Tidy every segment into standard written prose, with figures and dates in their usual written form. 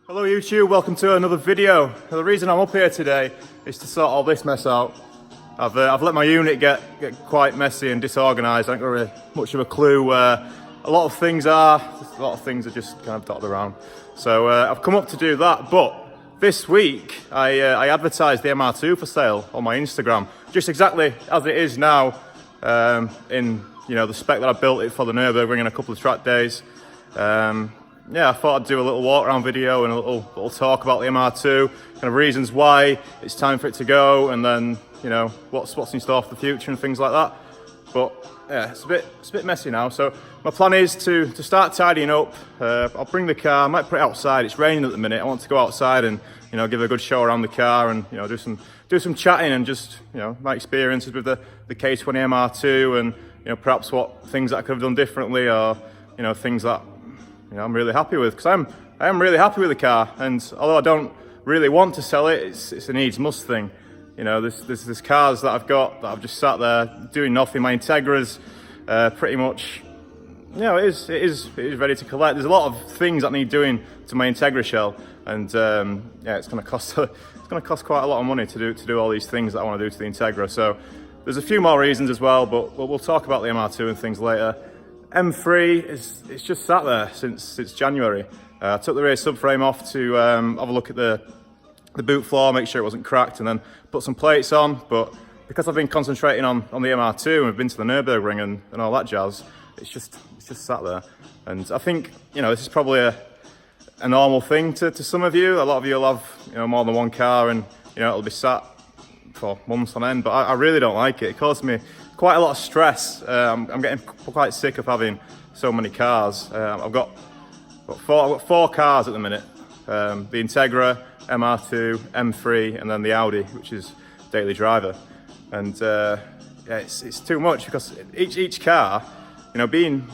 Hello YouTube, welcome to another video. The reason I'm up here today is to sort all this mess out. I've let my unit get quite messy and disorganised. I don't got really much of a clue where a lot of things are. A lot of things are just kind of dotted around. So I've come up to do that, but this week I advertised the MR2 for sale on my Instagram, just exactly as it is now, in the spec that I built it for the Nürburgring in a couple of track days. Yeah, I thought I'd do a little walk around video and a little talk about the MR2, kind of reasons why it's time for it to go, and then what's in store for the future and things like that. But yeah, it's a bit messy now. So my plan is to start tidying up. I'll bring the car. I might put it outside. It's raining at the minute. I want to go outside and give a good show around the car and do some chatting and just my experiences with the K20 MR2 and perhaps what things that I could have done differently, or things that I'm really happy with, because I am really happy with the car. And although I don't really want to sell it, it's a needs must thing. There's cars that I've got that I've just sat there doing nothing. My Integra's pretty much, it is ready to collect. There's a lot of things that need doing to my Integra shell, and yeah, it's going to cost quite a lot of money to do all these things that I want to do to the Integra. So there's a few more reasons as well, but we'll talk about the MR2 and things later. M3 it's just sat there since January. I took the rear subframe off to have a look at the boot floor, make sure it wasn't cracked, and then put some plates on. But because I've been concentrating on the MR2 and we've been to the Nürburgring and all that jazz, it's just sat there. And I think this is probably a normal thing to some of you. A lot of you will have more than one car, and it'll be sat for months on end. But I really don't like it. It causes me quite a lot of stress. I'm getting quite sick of having so many cars. I've got four cars at the minute. The Integra, MR2, M3, and then the Audi, which is daily driver. And yeah, it's too much, because each car, being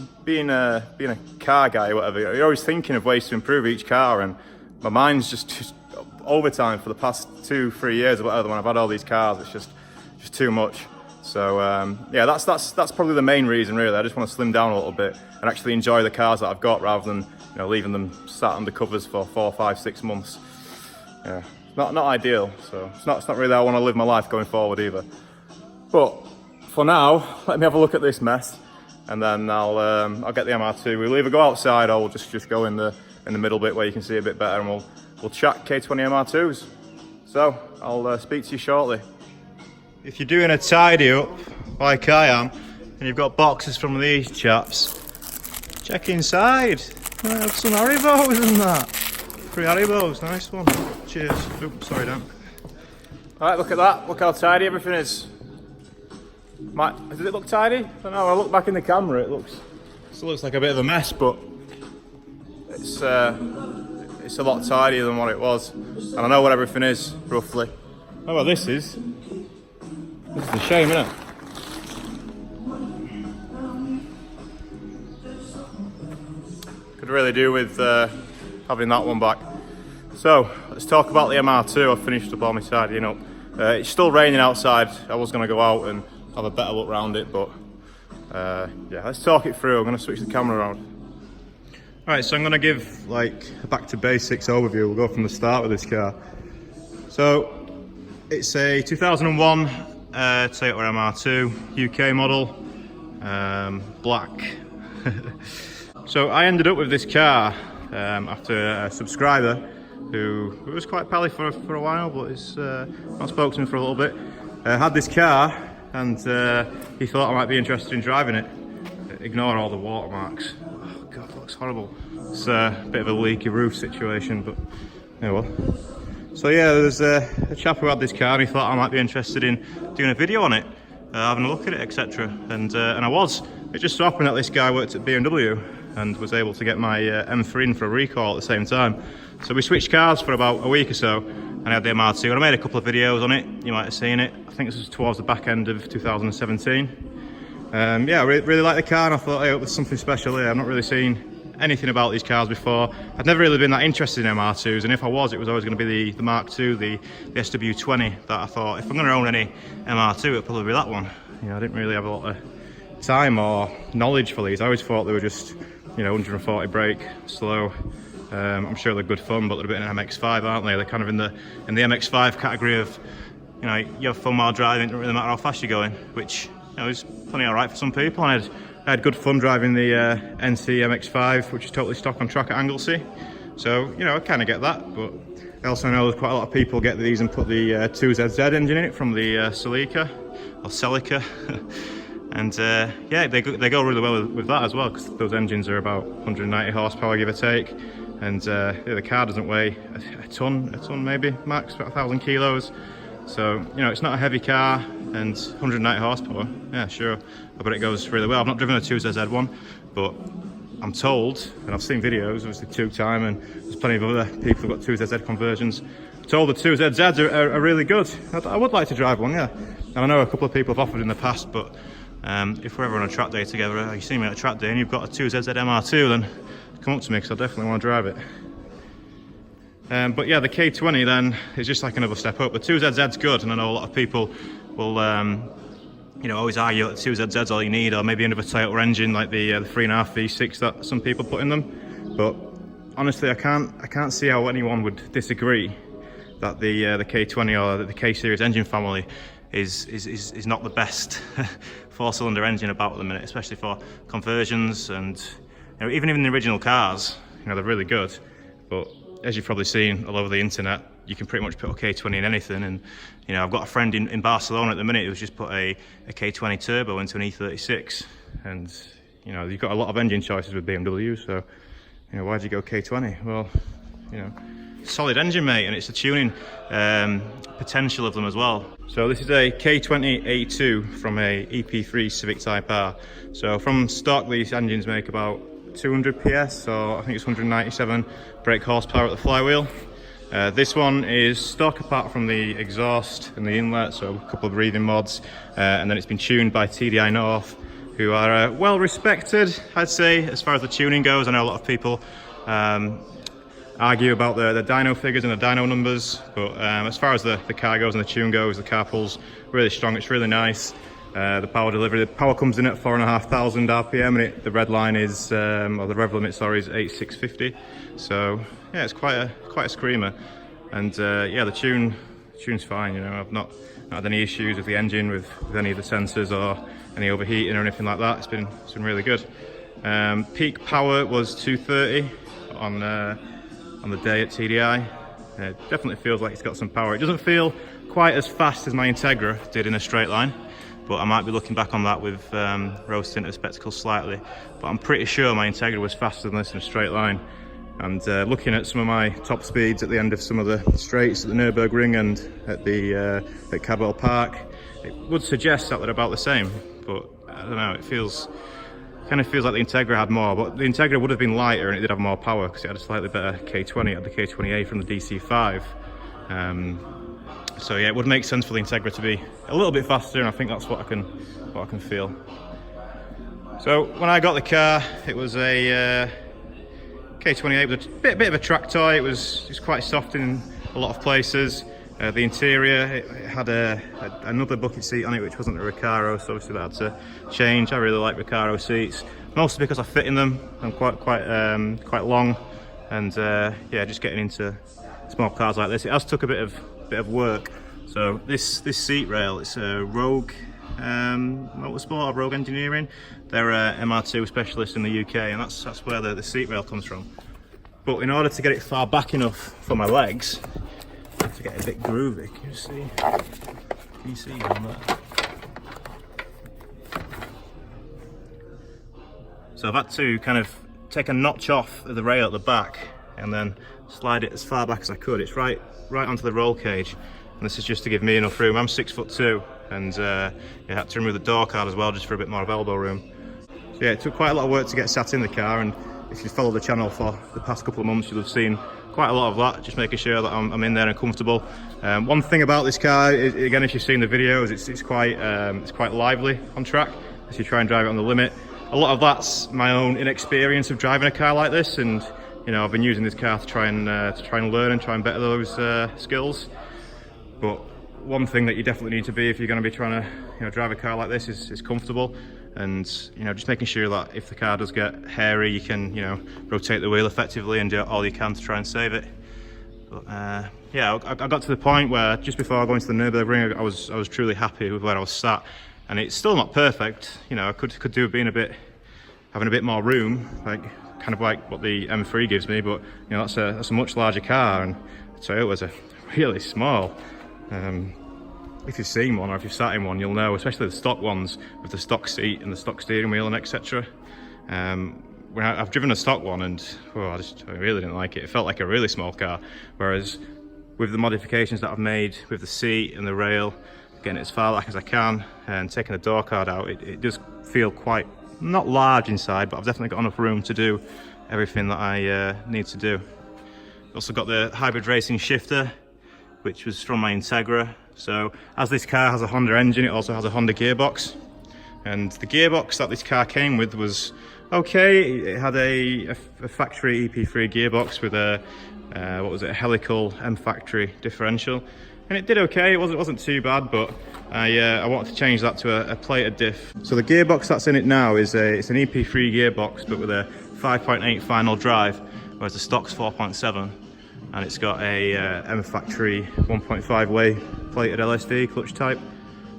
a car guy or whatever, you're always thinking of ways to improve each car. And my mind's just overtime for the past 2-3 years or whatever. When I've had all these cars, it's just too much. So yeah, that's probably the main reason, really. I just want to slim down a little bit and actually enjoy the cars that I've got, rather than leaving them sat under covers for 4, 5, 6 months. Yeah, not ideal. So it's not really how I want to live my life going forward either. But for now, let me have a look at this mess, and then I'll get the MR2. We'll either go outside or we'll just go in the middle bit where you can see a bit better, and we'll chat K20 MR2s. So I'll speak to you shortly. If you're doing a tidy up like I am, and you've got boxes from these chaps, check inside. I have some Haribos and that. 3 Haribos, nice one. Cheers. Oops, sorry, Dan. Alright, look at that. Look how tidy everything is. Does it look tidy? I don't know. When I look back in the camera, it still looks like a bit of a mess, but it's a lot tidier than what it was. And I know what everything is, roughly. Oh, well, this is a shame, isn't it? Could really do with having that one back. So let's talk about the MR2. I've finished up all my tidying up. It's still raining outside. I was going to go out and have a better look around it, but yeah, let's talk it through. I'm going to switch the camera around. Alright, so I'm going to give like a back to basics overview. We'll go from the start with this car. So it's a 2001 Toyota MR2, UK model, black. So I ended up with this car after a subscriber who was quite pally for a while, but it's not spoken to him for a little bit. Had this car, and he thought I might be interested in driving it. Ignore all the watermarks. Oh god, it looks horrible. It's a bit of a leaky roof situation, but yeah, well. So yeah, there's a chap who had this car, and he thought I might be interested in doing a video on it, having a look at it, etc. And I was. It just so happened that this guy worked at BMW and was able to get my M3 in for a recall at the same time. So we switched cars for about a week or so, and I had the MR2, and I made a couple of videos on it. You might have seen it. I think this was towards the back end of 2017. Yeah, I really like the car, and I thought, hey, there's something special here. I've not really seen anything about these cars before. I'd never really been that interested in MR2s, and if I was, it was always going to be the Mark II, the SW20, that I thought, if I'm going to own any MR2, it'll probably be that one. I didn't really have a lot of time or knowledge for these. I always thought they were just 140 brake, slow, I'm sure they're good fun, but they're a bit in an MX-5, aren't they? They're kind of in the MX-5 category of, you know, you have fun while driving, it doesn't really matter how fast you're going, which, you know, is plenty alright for some people. And I had good fun driving the NC MX-5, which is totally stock on track at Anglesey. So, you know, I kind of get that, but I also know there's quite a lot of people get these and put the 2ZZ engine in it from the Celica, or Celica. And yeah, they go really well with that as well, because those engines are about 190 horsepower, give or take. And yeah, the car doesn't weigh a ton maybe, max, about 1,000 kilos. So, you know, it's not a heavy car, and 190 horsepower, yeah, sure. I bet it goes really well. I've not driven a 2ZZ one, but I'm told, and I've seen videos, obviously Took Time, and there's plenty of other people who've got 2ZZ conversions. I'm told the 2ZZs are really good. I would like to drive one, yeah. And I know a couple of people have offered in the past, but if we're ever on a track day together, you see me at a track day and you've got a 2ZZ MR2, then come up to me, because I definitely want to drive it. But yeah, the K20 then is just like another step up. The 2ZZ's good, and I know a lot of people will you know, always argue that 2ZZ's all you need, or maybe another Toyota engine like the 3.5 V6 that some people put in them. But honestly, I can't see how anyone would disagree that the K20 or the K series engine family is not the best 4-cylinder engine about at the minute, especially for conversions. And you know, even in the original cars, you know, they're really good. But as you've probably seen all over the internet, you can pretty much put a K20 in anything. And you know, I've got a friend in Barcelona at the minute who's just put a K20 turbo into an E36, and you know, you've got a lot of engine choices with BMW. So you know, why'd you go K20? Well, you know, solid engine, mate, and it's the tuning potential of them as well. So this is a K20 A2 from a EP3 Civic Type R. So from stock, these engines make about 200 PS, so I think it's 197 brake horsepower at the flywheel. This one is stock apart from the exhaust and the inlet, so a couple of breathing mods, and then it's been tuned by TDI North, who are well respected, I'd say, as far as the tuning goes. I know a lot of people argue about the dyno figures and the dyno numbers, but as far as the car goes and the tune goes, the car pulls really strong. It's really nice. The power delivery, the power comes in at 4,500 RPM, and the red line is, or the rev limit, sorry, is 8,650. So yeah, it's quite a screamer. And yeah, the tune's fine. You know, I've not had any issues with the engine, with any of the sensors or any overheating or anything like that. It's been really good. Peak power was 230 on the day at TDI. It definitely feels like it's got some power. It doesn't feel quite as fast as my Integra did in a straight line, but I might be looking back on that with rose tinted spectacles slightly. But I'm pretty sure my Integra was faster than this in a straight line. And looking at some of my top speeds at the end of some of the straights at the Nürburgring and at Cadwell Park, it would suggest that they're about the same. But I don't know, kind of feels like the Integra had more, but the Integra would have been lighter and it did have more power because it had a slightly better K20. It had the K20A from the DC5. So yeah, it would make sense for the Integra to be a little bit faster, and I think that's what I can feel. So when I got the car, it was a K28 with a bit of a track toy. It's quite soft in a lot of places. The interior, it had another bucket seat on it, which wasn't a Recaro, so obviously that had to change. I really like Recaro seats, mostly because I fit in them. I'm quite long, and yeah, just getting into small cars like this, it has took a bit of work. So this seat rail, it's a Rogue Motorsport or Rogue Engineering. They're a MR2 specialist in the UK, and that's where the seat rail comes from. But in order to get it far back enough for my legs, I have to get a bit groovy. Can you see on that? So I've had to kind of take a notch off of the rail at the back and then slide it as far back as I could. It's right onto the roll cage, and this is just to give me enough room. I'm 6'2", and I had to remove the door card as well, just for a bit more of elbow room. So yeah, it took quite a lot of work to get sat in the car, and if you follow the channel for the past couple of months, you'll have seen quite a lot of that, just making sure that I'm in there and comfortable. One thing about this car, again, if you've seen the videos, it's quite lively on track as you try and drive it on the limit. A lot of that's my own inexperience of driving a car like this, and you know, I've been using this car to try and learn and try and better those skills. But one thing that you definitely need to be if you're going to be trying to drive a car like this is comfortable. and you know, just making sure that if the car does get hairy, you can, you know, rotate the wheel effectively and do all you can to try and save it. But yeah, I got to the point where just before going to the Nürburgring, I was truly happy with where I was sat, and it's still not perfect. You know, I could do with being having a bit more room, like kind of like what the M3 gives me, but you know, that's a much larger car, and Toyotas are really small. If you've seen one or if you've sat in one, you'll know, especially the stock ones with the stock seat and the stock steering wheel and etc. When I've driven a stock one, and I really didn't like it. It felt like a really small car, whereas with the modifications that I've made with the seat and the rail, getting it as far back as I can and taking the door card out, it does feel quite, not large inside, but I've definitely got enough room to do everything that I need to do. Also got the hybrid racing shifter, which was from my Integra. So as this car has a Honda engine, it also has a Honda gearbox, and the gearbox that this car came with was okay. It had a factory EP3 gearbox with a a helical M factory differential, and it did okay. It wasn't too bad, but I wanted to change that to a plated diff. So the gearbox that's in it now is it's an EP3 gearbox, but with a 5.8 final drive, whereas the stock's 4.7, and it's got a M factory 1.5 way plated LSD clutch type.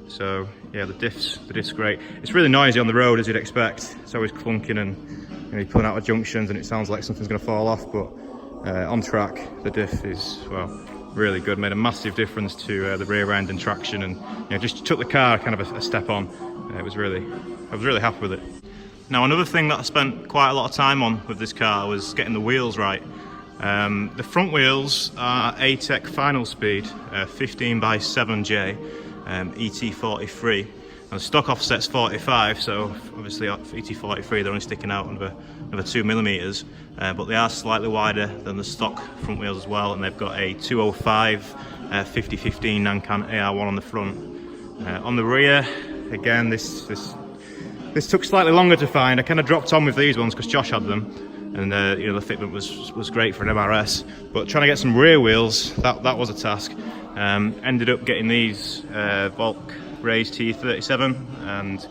So yeah, the diff's great. It's really noisy on the road, as you'd expect. It's always clunking, and you know, you're pulling out of junctions and it sounds like something's going to fall off, but on track the diff is, well, really good. Made a massive difference to the rear end and traction, and you know, just took the car kind of a step on. I was really happy with it. Now, another thing that I spent quite a lot of time on with this car was getting the wheels right. The front wheels are ATEC final speed 15x7J ET43, and the stock offset's 45, so obviously for ET43 they're only sticking out another 2mm, but they are slightly wider than the stock front wheels as well, and they've got a 205 5015 Nankan AR1 on the front. On the rear, again, this took slightly longer to find. I kind of dropped on with these ones because Josh had them, and you know, the fitment was great for an MRS, but trying to get some rear wheels, that was a task. Ended up getting these Volk Raise T37, and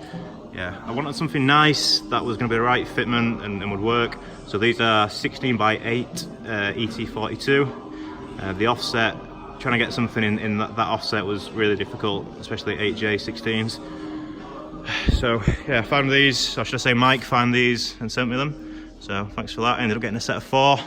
yeah, I wanted something nice that was going to be the right fitment and would work. So these are 16x8 ET42. The offset, trying to get something in that offset was really difficult, especially 8J16s. So yeah, I found these, or should I say Mike found these and sent me them. So thanks for that. I ended up getting a set of 4.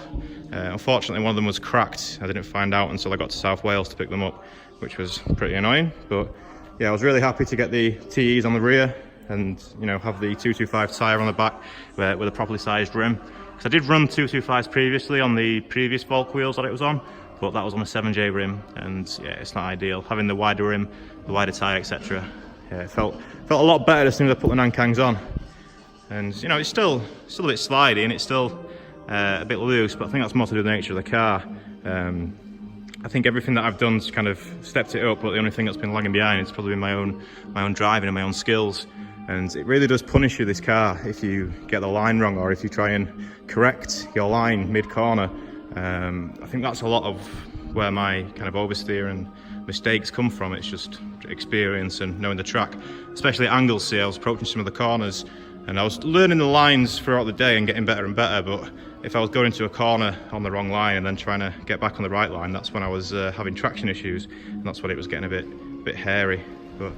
Unfortunately, one of them was cracked. I didn't find out until I got to South Wales to pick them up, which was pretty annoying. But yeah, I was really happy to get the TEs on the rear and, you know, have the 225 tyre on the back with a properly sized rim. Because I did run 225s previously on the previous Volk wheels that it was on, but that was on a 7J rim, and yeah, it's not ideal. Having the wider rim, the wider tyre, etc. Yeah, it felt a lot better as soon as I put the Nankangs on. And you know, it's still a bit slidey, and it's still a bit loose, but I think that's more to do with the nature of the car. I think everything that I've done's kind of stepped it up, but the only thing that's been lagging behind is probably my own driving and my own skills. And it really does punish you, this car, if you get the line wrong or if you try and correct your line mid-corner. I think that's a lot of where my kind of oversteer and mistakes come from. It's just experience and knowing the track, especially at Anglesey. See, I was approaching some of the corners and I was learning the lines throughout the day and getting better and better, but if I was going into a corner on the wrong line and then trying to get back on the right line, that's when I was having traction issues, and that's when it was getting a bit hairy. But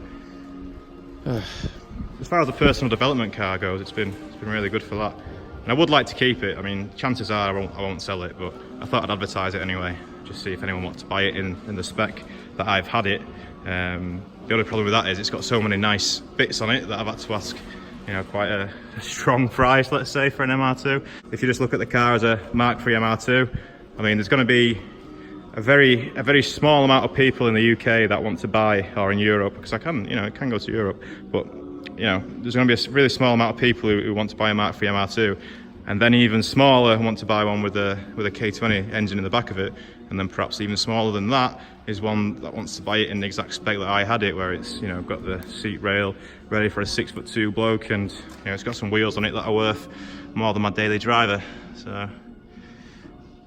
as far as the personal development car goes, it's been really good for that, and I would like to keep it. I mean, chances are I won't sell it, but I thought I'd advertise it anyway, just see if anyone wants to buy it in the spec that I've had it. The only problem with that is it's got so many nice bits on it that I've had to ask, you know, quite a strong price, let's say, for an MR2. If you just look at the car as a Mark III MR2, I mean, there's going to be a very small amount of people in the UK that want to buy, or in Europe, because it can go to Europe, but you know, there's going to be a really small amount of people who want to buy a Mark III MR2, and then even smaller want to buy one with a K20 engine in the back of it, and then perhaps even smaller than that is one that wants to buy it in the exact spec that I had it, where it's, you know, got the seat rail ready for a 6'2" bloke, and you know, it's got some wheels on it that are worth more than my daily driver. So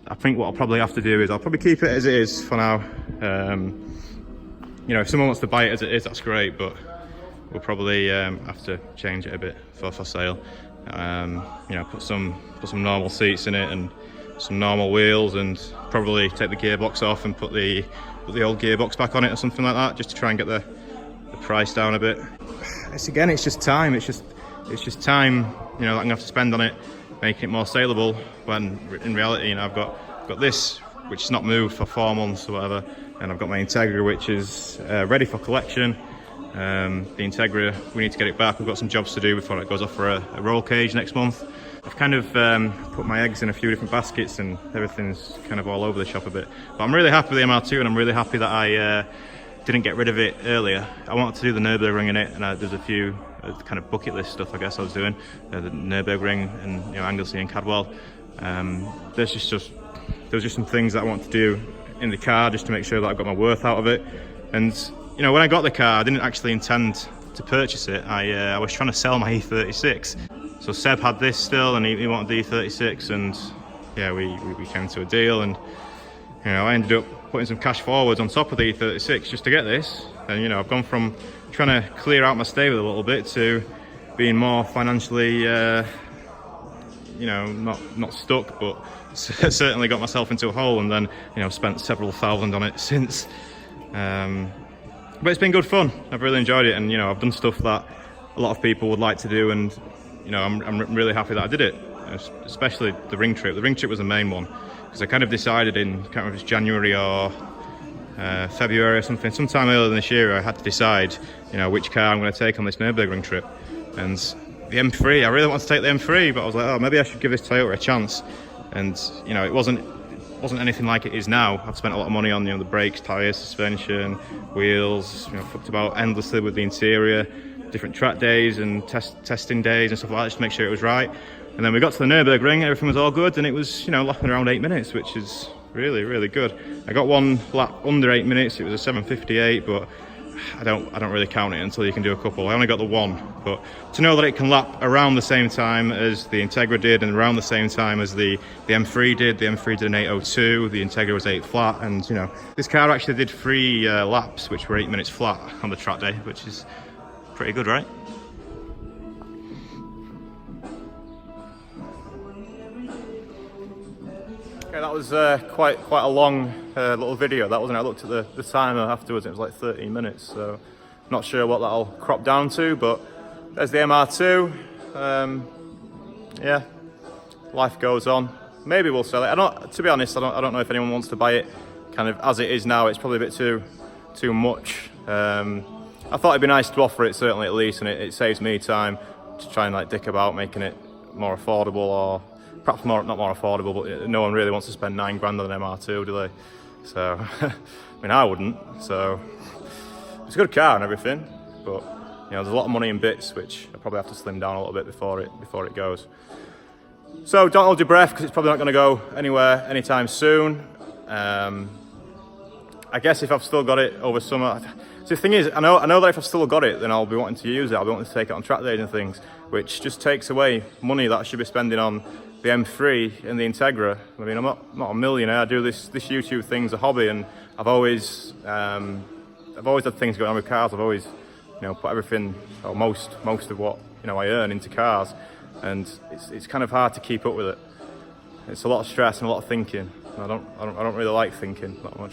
I think what I'll probably have to do is I'll probably keep it as it is for now. You know, if someone wants to buy it as it is, that's great, but we'll probably have to change it a bit for sale. You know, put some normal seats in it and some normal wheels, and probably take the gearbox off and put the old gearbox back on it or something like that, just to try and get the price down a bit. It's just time. It's just time, you know, that I'm gonna have to spend on it, making it more saleable. When in reality, you know, I've got this, which is not moved for 4 months or whatever, and I've got my Integra, which is ready for collection. The Integra, we need to get it back. We've got some jobs to do before it goes off for a roll cage next month. I've kind of put my eggs in a few different baskets, and everything's kind of all over the shop a bit. But I'm really happy with the MR2, and I'm really happy that I didn't get rid of it earlier. I wanted to do the Nürburgring in it, and there's a few kind of bucket list stuff I guess I was doing. The Nürburgring and, you know, Anglesey and Cadwell. There was just some things that I wanted to do in the car just to make sure that I got my worth out of it. And you know, when I got the car, I didn't actually intend to purchase it. I was trying to sell my E36. So Seb had this still, and he wanted the E36, and yeah, we came to a deal, and you know, I ended up putting some cash forwards on top of the E36 just to get this. And you know, I've gone from trying to clear out my stable a little bit to being more financially, you know, not stuck, but certainly got myself into a hole, and then, you know, spent several thousand on it since. But it's been good fun. I've really enjoyed it, and you know, I've done stuff that a lot of people would like to do, and you know, I'm really happy that I did it. Especially the ring trip. The ring trip was the main one, because I kind of decided in, I can't remember if it's January or February or something, sometime earlier this year, I had to decide, you know, which car I'm going to take on this Nürburgring trip. And the M3, I really wanted to take the M3, but I was like, oh, maybe I should give this Toyota a chance. And you know, it wasn't anything like it is now. I've spent a lot of money on, you know, the brakes, tyres, suspension, wheels, you know, fucked about endlessly with the interior, different track days and testing days and stuff like that, just to make sure it was right. And then we got to the Nürburgring, everything was all good, and it was, you know, lapping around 8 minutes, which is really, really good. I got one lap under 8 minutes, it was a 7:58, but I don't really count it until you can do a couple. I only got the one, but to know that it can lap around the same time as the Integra did, and around the same time as the M3 did. The M3 did an 8:02, the Integra was 8 flat, and you know, this car actually did 3 laps, which were 8 minutes flat on the track day, which is pretty good, right? Okay, that was quite a long little video. That wasn't it? I looked at the timer afterwards, it was like 13 minutes, so not sure what that'll crop down to, but there's the MR2. Yeah, life goes on. Maybe we'll sell it. To be honest, I don't know if anyone wants to buy it kind of as it is now. It's probably a bit too much. I thought it'd be nice to offer it, certainly, at least, and it saves me time to try and like dick about making it more affordable, or perhaps not more affordable, but no one really wants to spend 9 grand on an MR2, do they? So, I mean, I wouldn't. So, it's a good car and everything, but you know, there's a lot of money in bits, which I probably have to slim down a little bit before it goes. So, don't hold your breath, because it's probably not going to go anywhere anytime soon. I guess if I've still got it over summer. So the thing is, I know that if I've still got it, then I'll be wanting to use it. I'll be wanting to take it on track days and things, which just takes away money that I should be spending on the M3 and the Integra. I mean, I'm not a millionaire. I do this YouTube thing as a hobby, and I've always had things going on with cars. I've always, you know, put everything, or most of what, you know, I earn into cars, and it's kind of hard to keep up with it. It's a lot of stress and a lot of thinking. And I don't really like thinking that much.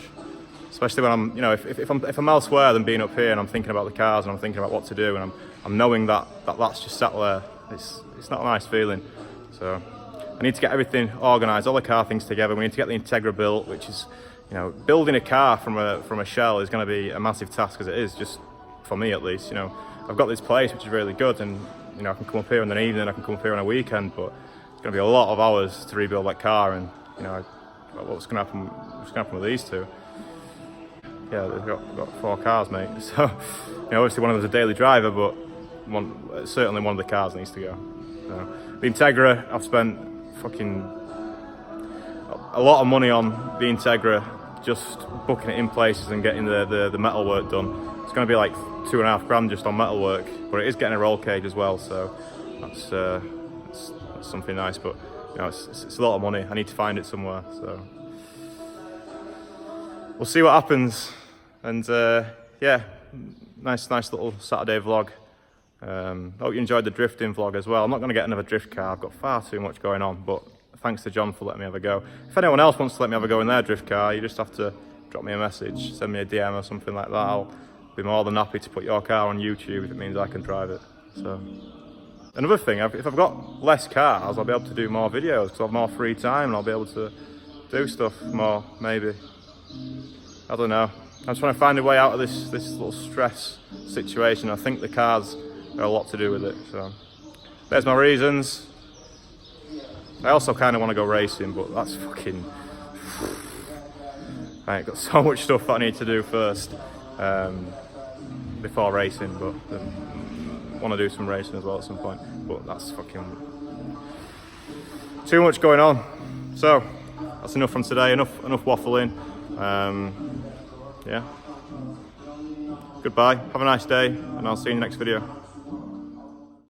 Especially when I'm, you know, if I'm elsewhere than being up here, and I'm thinking about the cars and I'm thinking about what to do, and I'm knowing that's just sat there. It's not a nice feeling. So I need to get everything organised, all the car things together. We need to get the Integra built, which is, you know, building a car from a shell is going to be a massive task, as it is, just for me at least. You know, I've got this place which is really good, and you know, I can come up here in the evening, I can come up here on a weekend, but it's going to be a lot of hours to rebuild that car, and you know, what's going to happen with these two? Yeah, they've got 4 cars, mate. So, you know, obviously one of them's a daily driver, but certainly one of the cars needs to go. So, the Integra, I've spent fucking a lot of money on the Integra, just booking it in places and getting the metal work done. It's going to be like 2.5 grand just on metal work, but it is getting a roll cage as well, so that's something nice. But you know, it's a lot of money. I need to find it somewhere, so we'll see what happens. And yeah, nice little Saturday vlog. Hope you enjoyed the drifting vlog as well. I'm not going to get another drift car, I've got far too much going on, but thanks to John for letting me have a go. If anyone else wants to let me have a go in their drift car, you just have to drop me a message, send me a DM or something like that. I'll be more than happy to put your car on YouTube if it means I can drive it. So another thing, if I've got less cars, I'll be able to do more videos because I'll have more free time and I'll be able to do stuff more, maybe. I don't know. I'm trying to find a way out of this little stress situation. I think the cars are a lot to do with it. So there's my reasons. I also kind of want to go racing, but that's fucking... I've got so much stuff that I need to do first before racing, but I want to do some racing as well at some point. But that's fucking too much going on. So that's enough from today. Enough waffling. Yeah. Goodbye. Have a nice day, and I'll see you in the next video.